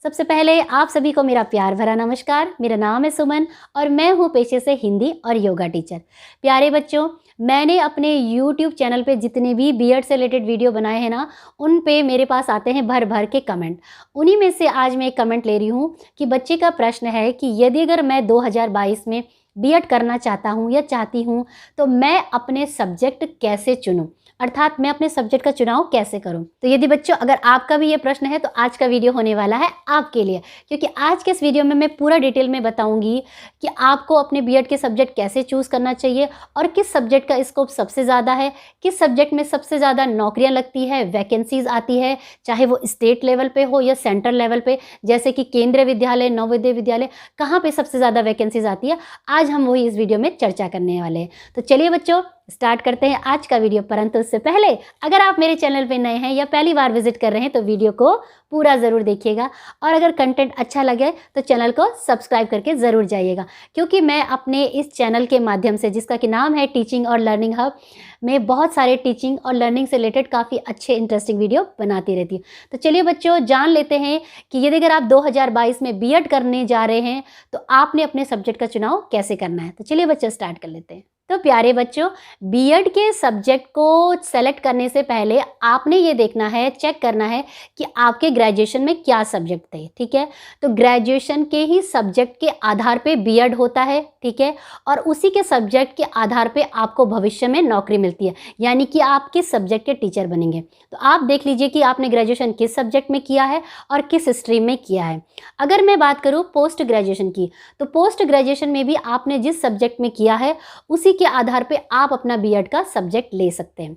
सबसे पहले आप सभी को मेरा प्यार भरा नमस्कार। मेरा नाम है सुमन और मैं हूँ पेशे से हिंदी और योगा टीचर। प्यारे बच्चों, मैंने अपने YouTube चैनल पे जितने भी बीएड से रिलेटेड वीडियो बनाए हैं ना, उन पे मेरे पास आते हैं भर भर के कमेंट। उन्हीं में से आज मैं एक कमेंट ले रही हूँ कि बच्चे का प्रश्न है कि यदि अगर मैं 2022 में बीएड करना चाहता हूँ या चाहती हूँ तो मैं अपने सब्जेक्ट कैसे चुनूँ, अर्थात मैं अपने सब्जेक्ट का चुनाव कैसे करूं। तो यदि बच्चों अगर आपका भी ये प्रश्न है तो आज का वीडियो होने वाला है आपके लिए, क्योंकि आज के इस वीडियो में मैं पूरा डिटेल में बताऊंगी कि आपको अपने बीएड के सब्जेक्ट कैसे चूज़ करना चाहिए और किस सब्जेक्ट का स्कोप सबसे ज़्यादा है, किस सब्जेक्ट में सबसे ज़्यादा नौकरियाँ लगती है, वैकेंसीज आती है, चाहे वो स्टेट लेवल पर हो या सेंट्रल लेवल पर, जैसे कि केंद्रीय विद्यालय, नवोदय विद्यालय, कहाँ पर सबसे ज़्यादा वैकेंसीज आती है। आज हम वही इस वीडियो में चर्चा करने वाले हैं। तो चलिए बच्चों स्टार्ट करते हैं आज का वीडियो। परंतु उससे पहले अगर आप मेरे चैनल पे नए हैं या पहली बार विजिट कर रहे हैं तो वीडियो को पूरा ज़रूर देखिएगा और अगर कंटेंट अच्छा लगे तो चैनल को सब्सक्राइब करके ज़रूर जाइएगा, क्योंकि मैं अपने इस चैनल के माध्यम से, जिसका कि नाम है टीचिंग और लर्निंग हब, में बहुत सारे टीचिंग और लर्निंग से रिलेटेड काफ़ी अच्छे इंटरेस्टिंग वीडियो बनाती रहती हूँ। तो चलिए बच्चों जान लेते हैं कि यदि अगर आप 2022 में बीएड करने जा रहे हैं तो आपने अपने सब्जेक्ट का चुनाव कैसे करना है। तो चलिए बच्चों स्टार्ट कर लेते हैं। तो प्यारे बच्चों, बीएड के सब्जेक्ट को सेलेक्ट करने से पहले आपने ये देखना है, चेक करना है कि आपके ग्रेजुएशन में क्या सब्जेक्ट थे। ठीक है, तो ग्रेजुएशन के ही सब्जेक्ट के आधार पे बीएड होता है। ठीक है, और उसी के सब्जेक्ट के आधार पे आपको भविष्य में नौकरी मिलती है, यानी कि आप किस सब्जेक्ट के टीचर बनेंगे। तो आप देख लीजिए कि आपने ग्रेजुएशन किस सब्जेक्ट में किया है और किस स्ट्रीम में किया है। अगर मैं बात करूँ पोस्ट ग्रेजुएशन की, तो पोस्ट ग्रेजुएशन में भी आपने जिस सब्जेक्ट में किया है उसी के आधार पे आप अपना बीएड का सब्जेक्ट ले सकते हैं।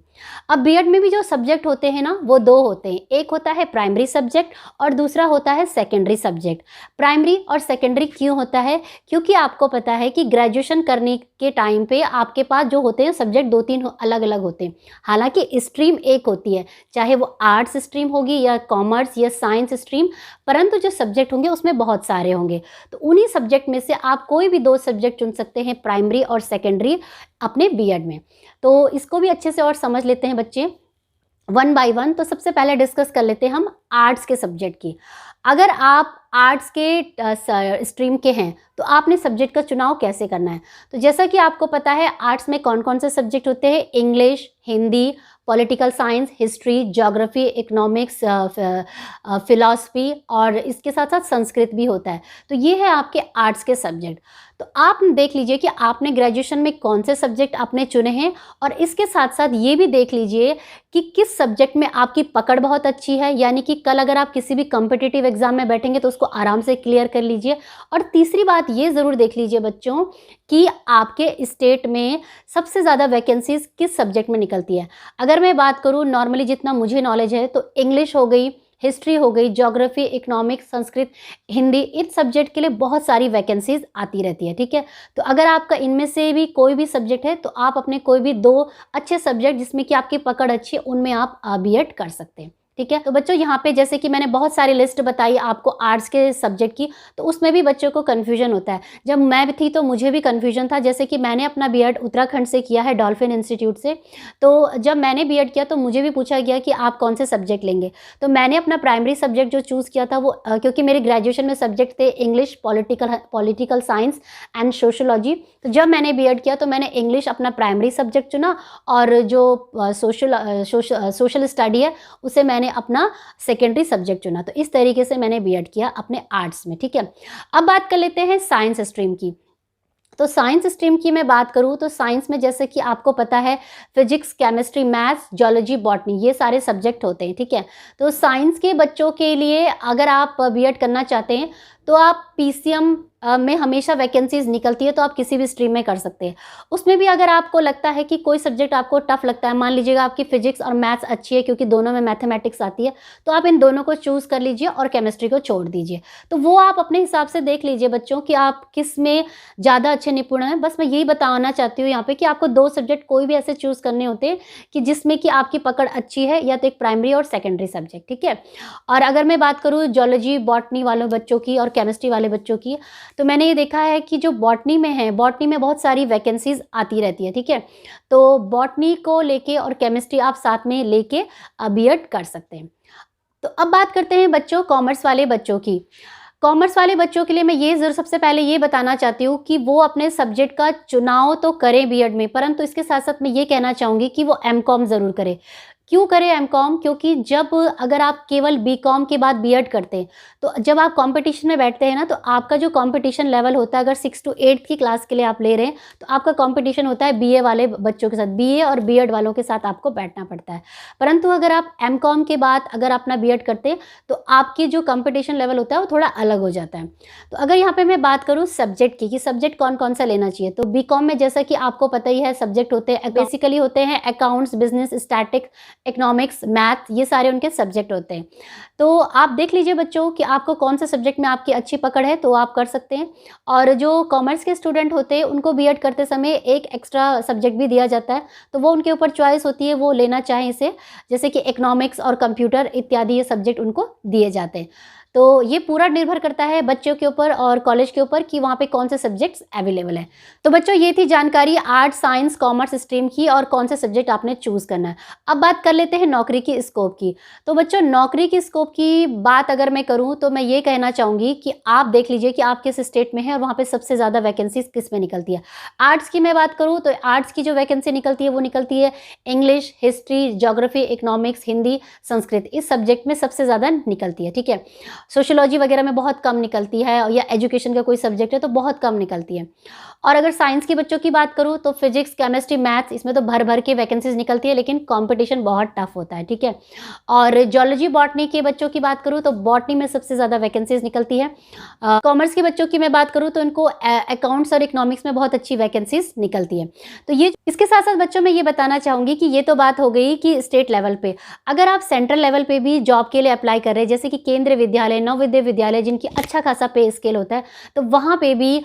अब बीएड में भी जो सब्जेक्ट होते हैं ना, वो दो होते हैं। एक होता है प्राइमरी सब्जेक्ट और दूसरा होता है सेकेंडरी सब्जेक्ट। प्राइमरी और सेकेंडरी क्यों होता है? क्योंकि आपको पता है कि ग्रेजुएशन करने के टाइम पे आपके पास जो होते हैं सब्जेक्ट दो तीन अलग अलग होते हैं। हालांकि स्ट्रीम एक होती है, चाहे वो आर्ट्स स्ट्रीम होगी या कॉमर्स या साइंस स्ट्रीम, परंतु जो सब्जेक्ट होंगे उसमें बहुत सारे होंगे। तो उन्हीं सब्जेक्ट में से आप कोई भी दो सब्जेक्ट चुन सकते हैं, प्राइमरी और सेकेंडरी, अपने बीएड में। तो इसको भी अच्छे से और समझ लेते हैं बच्चे वन बाय वन। तो सबसे पहले डिस्कस कर लेते हैं हम आर्ट्स के सब्जेक्ट की। अगर आप आर्ट्स के स्ट्रीम के हैं तो आपने सब्जेक्ट का चुनाव कैसे करना है। तो जैसा कि आपको पता है आर्ट्स में कौन कौन से सब्जेक्ट होते हैं? English, Hindi, political science, history, geography, economics, philosophy और इसके साथ साथ संस्कृत भी होता है। तो ये है आपके आर्ट्स के सब्जेक्ट। तो आप देख लीजिए कि आपने ग्रेजुएशन में कौन से सब्जेक्ट आपने चुने हैं और इसके साथ साथ ये भी देख लीजिए कि किस सब्जेक्ट में आपकी पकड़ बहुत अच्छी है, यानी कि कल अगर आप किसी भी कॉम्पिटिटिव एग्जाम में बैठेंगे तो उसको आराम से क्लियर कर लीजिए। और तीसरी बात ये ज़रूर देख लीजिए बच्चों कि आपके स्टेट में सबसे ज़्यादा वैकेंसीज किस सब्जेक्ट में निकलती है। अगर मैं बात करूँ नॉर्मली जितना मुझे नॉलेज है तो इंग्लिश हो गई, हिस्ट्री हो गई, ज्योग्राफी, इकोनॉमिक्स, संस्कृत, हिंदी, इन सब्जेक्ट के लिए बहुत सारी वैकेंसीज आती रहती है। ठीक है, तो अगर आपका इनमें से भी कोई भी सब्जेक्ट है तो आप अपने कोई भी दो अच्छे सब्जेक्ट जिसमें कि आपकी पकड़ अच्छी है उनमें आप बीएड कर सकते हैं। ठीक है, तो बच्चों यहाँ पे जैसे कि मैंने बहुत सारी लिस्ट बताई आपको आर्ट्स के सब्जेक्ट की, तो उसमें भी बच्चों को कन्फ्यूजन होता है। जब मैं भी थी तो मुझे भी कन्फ्यूजन था। जैसे कि मैंने अपना बीएड उत्तराखंड से किया है, डॉल्फिन इंस्टीट्यूट से। तो जब मैंने बीएड किया तो मुझे भी पूछा गया कि आप कौन से सब्जेक्ट लेंगे। तो मैंने अपना प्राइमरी सब्जेक्ट जो चूज़ किया था वो क्योंकि मेरे ग्रेजुएशन में सब्जेक्ट थे English, political science and sociology. तो जब मैंने बीएड किया तो मैंने इंग्लिश अपना प्राइमरी सब्जेक्ट चुना और जो सोशल स्टडी है उसे मैंने अपना सेकेंडरी सब्जेक्ट चुना। तो इस तरीके से मैंने बीएड किया अपने आर्ट्स में। ठीक है, अब बात कर लेते हैं साइंस स्ट्रीम की। तो साइंस स्ट्रीम की मैं बात करूँ तो साइंस में जैसे कि आपको पता है physics, chemistry, maths, geology, botany, ये सारे सब्जेक्ट होते हैं। ठीक है, तो साइंस के बच्चों के लिए अगर आप बीएड करना चाहते हैं तो आप पीसीएम में हमेशा वैकेंसीज निकलती है, तो आप किसी भी स्ट्रीम में कर सकते हैं। उसमें भी अगर आपको लगता है कि कोई सब्जेक्ट आपको टफ लगता है, मान लीजिएगा आपकी फिजिक्स और मैथ्स अच्छी है क्योंकि दोनों में मैथमेटिक्स आती है, तो आप इन दोनों को चूज़ कर लीजिए और केमिस्ट्री को छोड़ दीजिए। तो वो आप अपने हिसाब से देख लीजिए बच्चों कि आप किस में ज़्यादा अच्छे निपुण हैं। बस मैं यही बताना चाहती हूँ यहाँ पे कि आपको दो सब्जेक्ट कोई भी ऐसे चूज़ करने होते हैं कि जिसमें कि आपकी पकड़ अच्छी है, या तो एक प्राइमरी और सेकेंडरी सब्जेक्ट। ठीक है, और अगर मैं बात करूँ जियोलॉजी, बॉटनी वालों बच्चों की और केमिस्ट्री वाले बच्चों की, तो मैंने ये देखा है कि जो बॉटनी में है, बॉटनी में बहुत सारी वैकेंसीज आती रहती है। ठीक है, तो बॉटनी को लेके और केमिस्ट्री आप साथ में लेके बीएड कर सकते हैं। तो अब बात करते हैं बच्चों कॉमर्स वाले बच्चों की। कॉमर्स वाले बच्चों के लिए मैं ये ज़रूर सबसे पहले ये बताना चाहती हूँ कि वो अपने सब्जेक्ट का चुनाव तो करें बीएड में, परंतु इसके साथ-साथ मैं ये कहना चाहूँगी कि वो एमकॉम ज़रूर करें। क्यों करें एमकॉम? क्योंकि जब अगर आप केवल बीकॉम के बाद बीएड करते हैं, तो जब आप कॉम्पिटिशन में बैठते हैं ना, तो आपका जो कॉम्पिटिशन लेवल होता है, अगर 6 टू 8th की क्लास के लिए आप ले रहे हैं, तो आपका कॉम्पिटिशन होता है बीए वाले बच्चों के साथ, बीए और बीएड वालों के साथ आपको बैठना पड़ता है। परंतु अगर आप एमकॉम के बाद अगर अपना बीएड करते हैं, तो आपकी जो कॉम्पिटिशन लेवल होता है, वो थोड़ा अलग हो जाता है। तो अगर यहाँ पे मैं बात करूँ सब्जेक्ट की, कि सब्जेक्ट कौन-कौन सा लेना चाहिए, तो बीकॉम में जैसा कि आपको पता ही है सब्जेक्ट होते हैं, बेसिकली होते हैं accounts, business, static, economics, math, ये सारे उनके सब्जेक्ट होते हैं। तो आप देख लीजिए बच्चों कि आपको कौन से सब्जेक्ट में आपकी अच्छी पकड़ है, तो आप कर सकते हैं। और जो कॉमर्स के स्टूडेंट होते हैं, उनको बीएड करते समय एक एक्स्ट्रा सब्जेक्ट भी दिया जाता है, तो वो उनके ऊपर चॉइस होती है, वो लेना चाहें इसे, जैसे कि इकोनॉमिक्स और कंप्यूटर इत्यादि ये सब्जेक्ट उनको दिए जाते हैं। तो ये पूरा निर्भर करता है बच्चों के ऊपर और कॉलेज के ऊपर कि वहाँ पे कौन से सब्जेक्ट्स अवेलेबल हैं। तो बच्चों ये थी जानकारी आर्ट्स, साइंस, कॉमर्स स्ट्रीम की और कौन से सब्जेक्ट आपने चूज़ करना है। अब बात कर लेते हैं नौकरी की स्कोप की। तो बच्चों नौकरी की स्कोप की बात अगर मैं करूँ, तो मैं ये कहना चाहूँगी कि आप देख लीजिए कि आप किस स्टेट में हैं और वहाँ पे सबसे ज़्यादा वैकेंसीज़ किस में निकलती है। आर्ट्स की मैं बात करूँ, तो आर्ट्स की जो वैकेंसी निकलती है, वो निकलती है English, history, geography, economics, Hindi, Sanskrit, इस सब्जेक्ट में सबसे ज़्यादा निकलती है, ठीक है। सोशियोलॉजी वगैरह में बहुत कम निकलती है, या एजुकेशन का कोई सब्जेक्ट है तो बहुत कम निकलती है। और अगर साइंस के बच्चों की बात करूँ, तो फिजिक्स, केमिस्ट्री, मैथ्स, इसमें तो भर भर के वैकेंसीज निकलती है, लेकिन कंपटीशन बहुत टफ होता है, ठीक है। और जियोलॉजी, बॉटनी के बच्चों की बात करूँ, तो बॉटनी में सबसे ज़्यादा वैकेंसीज निकलती है। कॉमर्स के बच्चों की मैं बात करूँ, तो इनको अकाउंट्स और इकोनॉमिक्स में बहुत अच्छी वैकेंसीज निकलती है। तो ये इसके साथ साथ बच्चों में ये बताना चाहूँगी कि ये तो बात हो गई कि स्टेट लेवल पे, अगर आप सेंट्रल लेवल पे भी जॉब के लिए अप्लाई कर रहे हैं, जैसे कि केंद्रीय विद्यालय, नवोदय विद्यालय, जिनकी अच्छा खासा पे स्केल होता है, तो वहाँ पे भी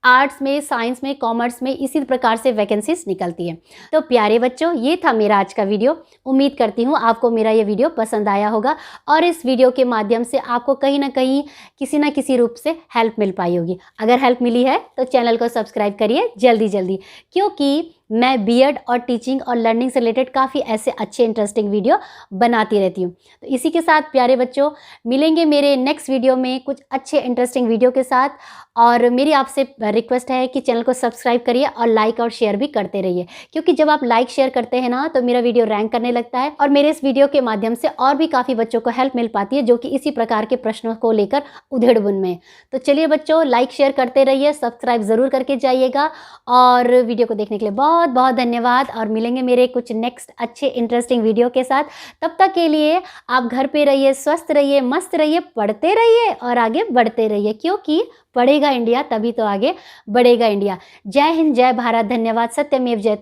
आर्ट्स में, साइंस में, कॉमर्स में इसी प्रकार से वैकेंसीज निकलती है। तो प्यारे बच्चों, ये था मेरा आज का वीडियो। उम्मीद करती हूँ आपको मेरा ये वीडियो पसंद आया होगा और इस वीडियो के माध्यम से आपको कहीं ना कहीं किसी न किसी रूप से हेल्प मिल पाई होगी। अगर हेल्प मिली है तो चैनल को सब्सक्राइब करिए जल्दी जल्दी, क्योंकि मैं बीएड और टीचिंग और लर्निंग से रिलेटेड काफ़ी ऐसे अच्छे इंटरेस्टिंग वीडियो बनाती रहती हूँ। तो इसी के साथ प्यारे बच्चों, मिलेंगे मेरे नेक्स्ट वीडियो में कुछ अच्छे इंटरेस्टिंग वीडियो के साथ। और मेरी आपसे रिक्वेस्ट है कि चैनल को सब्सक्राइब करिए और लाइक और शेयर भी करते रहिए, क्योंकि जब आप लाइक शेयर करते हैं ना, तो मेरा वीडियो रैंक करने लगता है और मेरे इस वीडियो के माध्यम से और भी काफ़ी बच्चों को हेल्प मिल पाती है, जो कि इसी प्रकार के प्रश्नों को लेकर उधेड़-बुन में। तो चलिए बच्चों, लाइक शेयर करते रहिए, सब्सक्राइब ज़रूर करके जाइएगा और वीडियो को देखने के लिए बहुत बहुत धन्यवाद। और मिलेंगे मेरे कुछ नेक्स्ट अच्छे इंटरेस्टिंग वीडियो के साथ। तब तक के लिए आप घर पे रहिए, स्वस्थ रहिए, मस्त रहिए, पढ़ते रहिए और आगे बढ़ते रहिए, क्योंकि पढ़ेगा इंडिया तभी तो आगे बढ़ेगा इंडिया। जय हिंद, जय भारत, धन्यवाद, सत्यमेव जयते।